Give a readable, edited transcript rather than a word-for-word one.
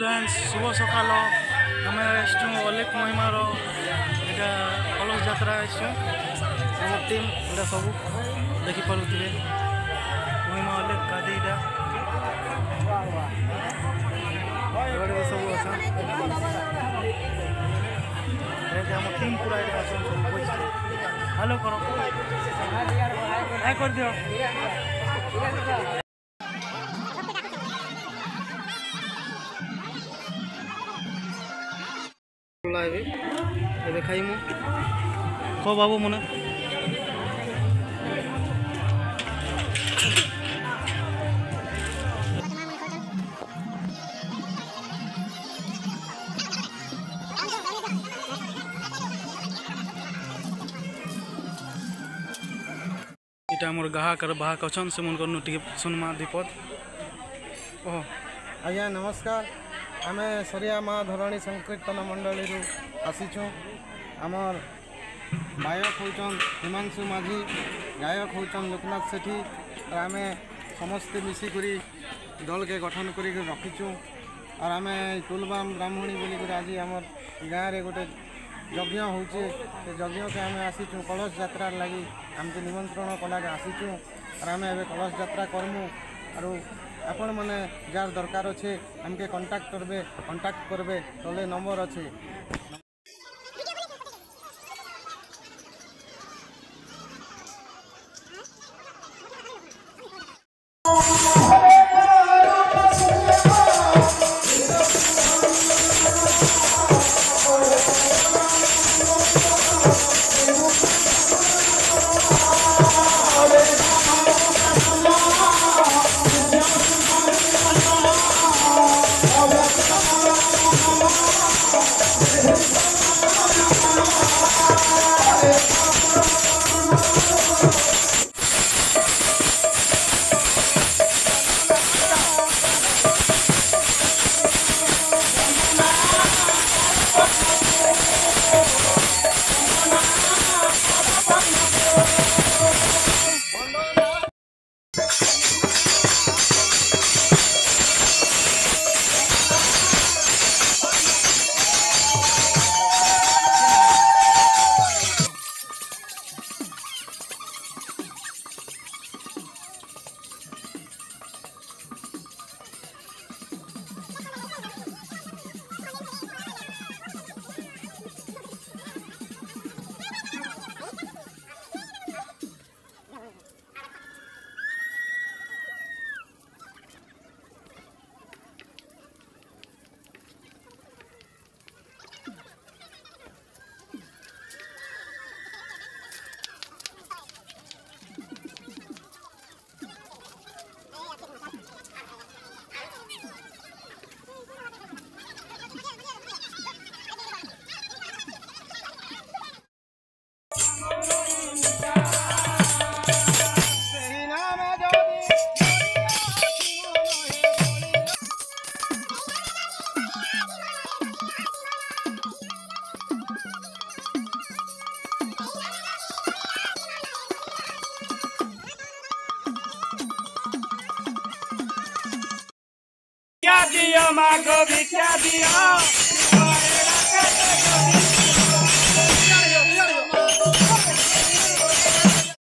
friends शुभ सकाल आम आसचु अलेख महिमार यहाँ कलश यात्रा आसचु आम टीम यहाँ सब देखिपे महिमा अलेख गाधीटा सब अच्छा आम टीम पूरा हेलो करो हाय कर दियो खाई कह बाबू मने इटा मोर ग्राहक बाहक अच्छा से मन कर टे सुनमा दीपद ओह आज्ञा नमस्कार आम सरिया माँ धरणी संकीर्तन मंडली आसीचु आमर गायक होचन हिमांशु माझी गायक होचन लोकनाथ सेठी और आम समस्ते मिसिकी दल के गठन कर रखीचु और आम तुलबाम ब्राह्मणी बोलिक आज आमर गाँव में गोटे यज्ञ होचे यज्ञ के आम आसीचु कलश यात्रा लगी आमको निमंत्रण कला आसीचु और आम ए कलश यात्रा करमु और आपण मैंने जार दरकार अच्छे आमके कांटेक्ट करबे तले नंबर अच्छे दिया माँ को भिक्षा दिया